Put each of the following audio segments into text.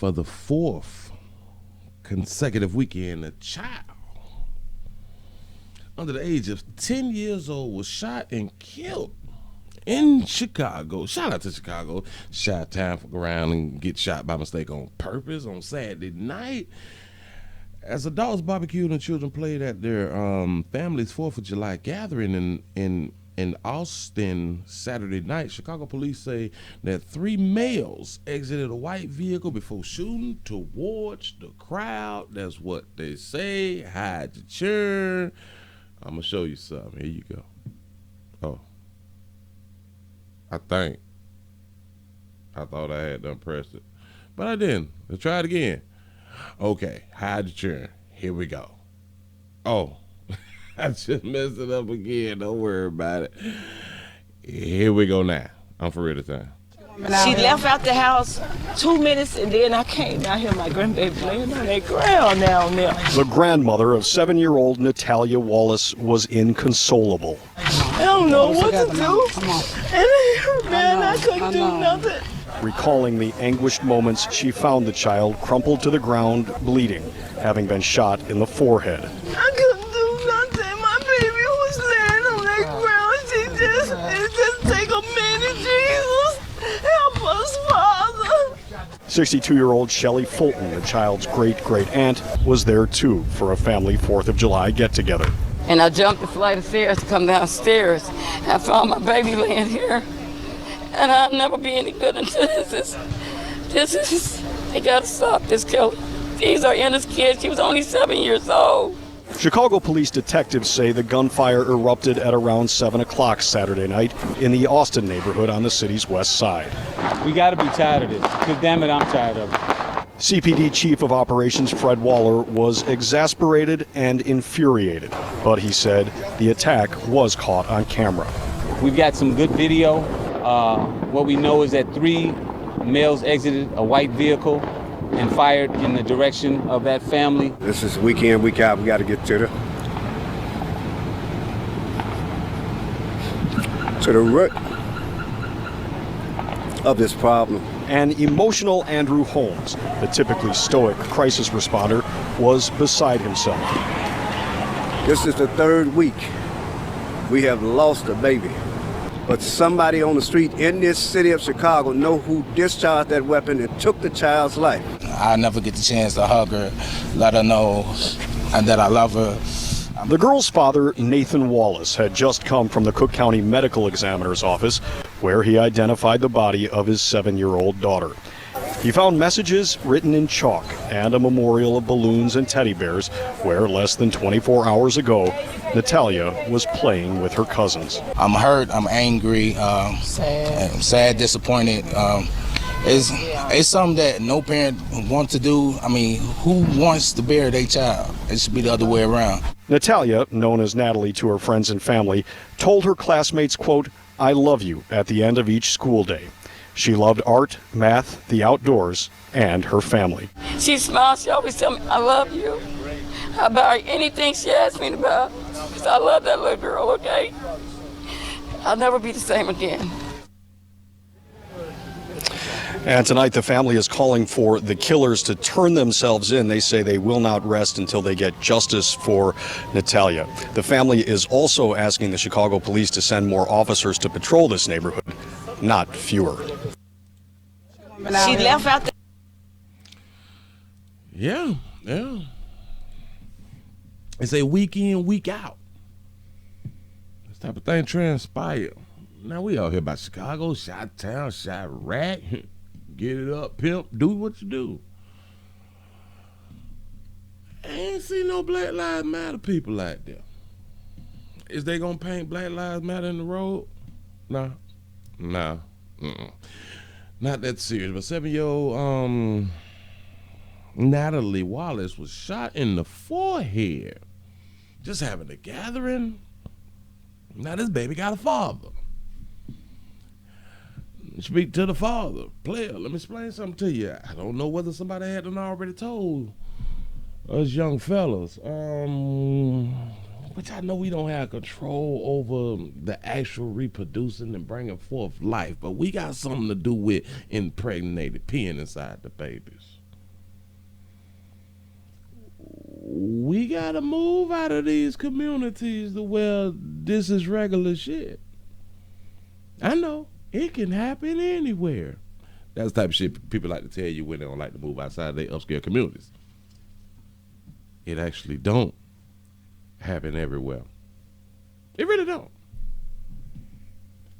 for the fourth consecutive weekend, a child under the age of 10 years old was shot and killed in Chicago. Shout out to Chicago. Chi-town, fuck around and get shot by mistake on purpose on Saturday night. As adults barbecued and children played at their family's 4th of July gathering in Austin Saturday night, Chicago police say that 3 males exited a white vehicle before shooting towards the crowd. That's what they say. Hide your churn. I'm going to show you something. Here you go. Oh. I thought I had done pressed it, but I didn't. Let's try it again. Okay, hide the churn. Here we go. Oh, I just messed it up again. Don't worry about it. Here we go now. I'm for real this time. She left out the house 2 minutes, and then I came out here. My grandbaby laying on that ground down there. The grandmother of 7-year-old Natalia Wallace was inconsolable. I don't know what to do. And man, I couldn't do nothing. Recalling the anguished moments, she found the child crumpled to the ground, bleeding, having been shot in the forehead. I couldn't do nothing. My baby was laying on that ground. It just take a minute, Jesus. Help us, Father. 62-year-old Shelley Fulton, the child's great-great-aunt, was there too for a family 4th of July get-together. And I jumped the flight of stairs to come downstairs. I found my baby laying here. And I'll never be any good until this is, they gotta stop this killing. These are innocent kids. She was only 7 years old. Chicago police detectives say the gunfire erupted at around 7 o'clock Saturday night in the Austin neighborhood on the city's west side. We gotta be tired of this, because damn it, I'm tired of it. CPD Chief of Operations Fred Waller was exasperated and infuriated, but he said the attack was caught on camera. We've got some good video. What we know is that 3 males exited a white vehicle and fired in the direction of that family. This is week in, week out. We got to get to the root of this problem. And emotional Andrew Holmes, the typically stoic crisis responder, was beside himself. This is the 3rd week we have lost a baby. But somebody on the street in this city of Chicago know who discharged that weapon and took the child's life. I never get the chance to hug her, let her know that I love her. The girl's father, Nathan Wallace, had just come from the Cook County Medical Examiner's office, where he identified the body of his 7-year-old daughter. He found messages written in chalk and a memorial of balloons and teddy bears, where less than 24 hours ago, Natalia was playing with her cousins. I'm hurt, I'm angry, sad, disappointed. It's something that no parent wants to do. I mean, who wants to bury their child? It should be the other way around. Natalia, known as Natalie to her friends and family, told her classmates, quote, "I love you," at the end of each school day. She loved art, math, the outdoors, and her family. She smiles. She always tell me, I love you. I'll buy anything she asks me to buy. Because I love that little girl, okay? I'll never be the same again. And tonight the family is calling for the killers to turn themselves in. They say they will not rest until they get justice for Natalia. The family is also asking the Chicago police to send more officers to patrol this neighborhood, not fewer. She left out the... Yeah. It's a week in, week out. This type of thing transpire. Now we out here by Chicago, Chi-town, Chirac. Get it up, pimp. Do what you do. I ain't seen no Black Lives Matter people out there. Is they gonna paint Black Lives Matter in the road? Nah. Not that serious. But 7-year-old Natalie Wallace was shot in the forehead. Just having a gathering. Now this baby got a father. Speak to the father. Player, let me explain something to you. I don't know whether somebody hadn't already told us young fellas. Which I know we don't have control over the actual reproducing and bringing forth life, but we got something to do with impregnated, peeing inside the babies. we got to move out of these communities to where this is regular shit. I know it can happen anywhere. That's the type of shit people like to tell you when they don't like to move outside their upscale communities. It actually don't happen everywhere. It really don't.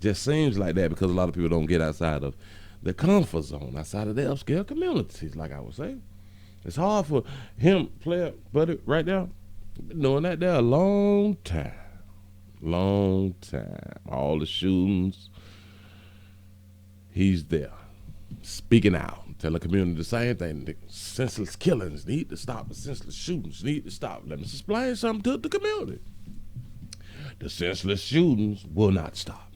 Just seems like that because a lot of people don't get outside of the comfort zone, outside of their upscale communities, like I was saying. It's hard for him, player, buddy, right now. Been doing that there a long time. Long time. All the shootings, he's there. Speaking out, telling the community the same thing. The senseless killings need to stop. The senseless shootings need to stop. Let me explain something to the community. The senseless shootings will not stop.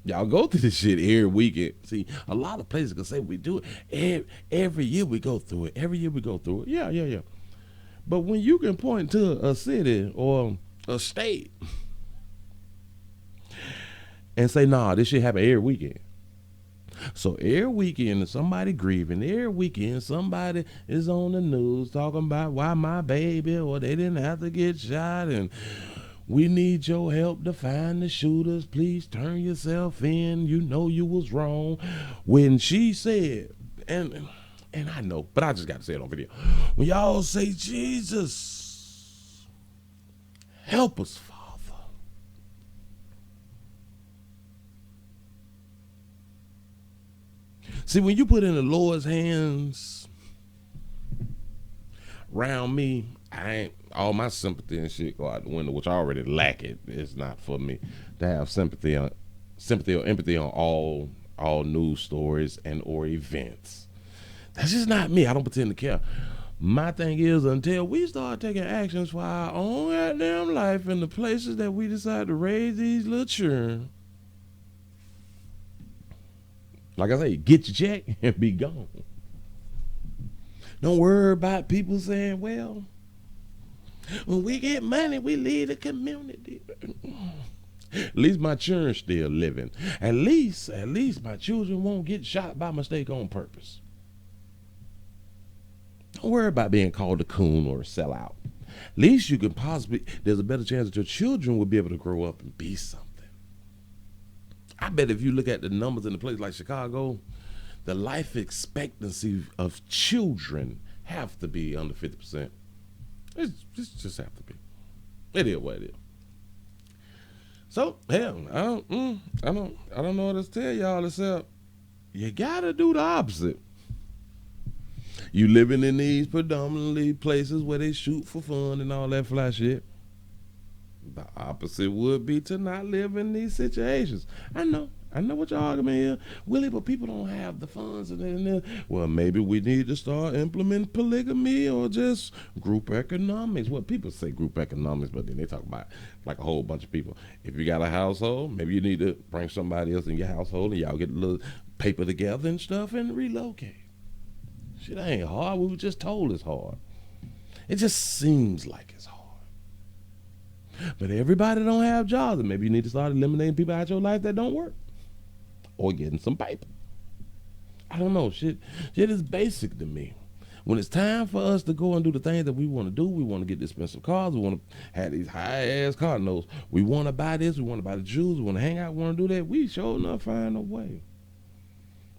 Y'all go through this shit every weekend. See, a lot of places can say we do it. Every year we go through it. Every year we go through it. Yeah. But when you can point to a city or a state and say, nah, this shit happen every weekend. So every weekend there's somebody grieving. Every weekend somebody is on the news talking about why my baby or they didn't have to get shot and we need your help to find the shooters. Please turn yourself in. You know you was wrong. When she said, and I know, but I just got to say it on video. When y'all say, Jesus, help us, Father. See, when you put in the Lord's hands around me, I ain't all my sympathy and shit go out the window, which I already lack it. It's not for me to have sympathy or empathy on all news stories and or events. That's just not me. I don't pretend to care. My thing is, until we start taking actions for our own goddamn life in the places that we decide to raise these little children, like I say, get your check and be gone. Don't worry about people saying, well, when we get money, we leave the community. At least my children's still living. At least my children won't get shot by mistake on purpose. Don't worry about being called a coon or a sellout. At least you can there's a better chance that your children will be able to grow up and be something. I bet if you look at the numbers in a place like Chicago, the life expectancy of children have to be under 50%. It just have to be. It is what it is. So hell, I don't know what to tell y'all except you gotta do the opposite. You living in these predominantly places where they shoot for fun and all that fly shit. The opposite would be to not live in these situations. I know what your argument is, Willie, but people don't have the funds. Well, maybe we need to start implementing polygamy or just group economics. Well, people say group economics, but then they talk about like a whole bunch of people. If you got a household, maybe you need to bring somebody else in your household and y'all get a little paper together and stuff and relocate. Shit ain't hard. We were just told it's hard. It just seems like it's hard. But everybody don't have jobs, and maybe you need to start eliminating people out your life that don't work. Or getting some paper. I don't know. Shit is basic to me. When it's time for us to go and do the things that we want to do, we want to get the expensive cars, we want to have these high-ass car notes, we want to buy this, we want to buy the jewels, we want to hang out, we want to do that, we sure enough find a way.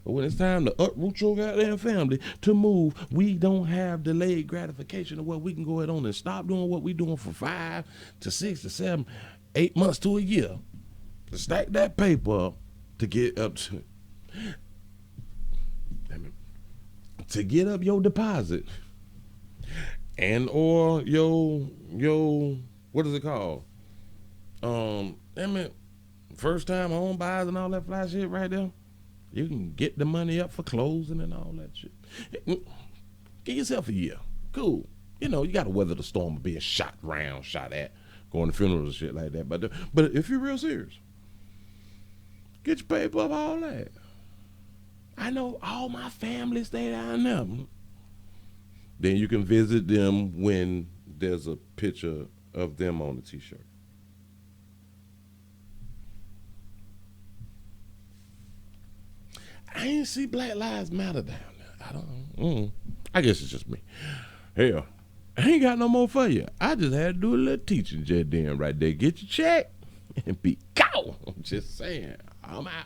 But when it's time to uproot your goddamn family to move, we don't have delayed gratification of what we can go ahead on and stop doing what we're doing for 5 to 6 to 7, 8 months to a year to stack that paper up to get up to get up your deposit and or your what is it called? First time home buyers and all that fly shit right there. You can get the money up for closing and all that shit. Give yourself a year. Cool. You know, you got to weather the storm of being shot at, going to funerals and shit like that. But if you're real serious, get your paper up, all that. I know all my family stay down there. Then you can visit them when there's a picture of them on the t-shirt. I ain't see Black Lives Matter down there. I guess it's just me. Hell, I ain't got no more for you. I just had to do a little teaching just then right there. Get your check and be go. I'm just saying. I'm out.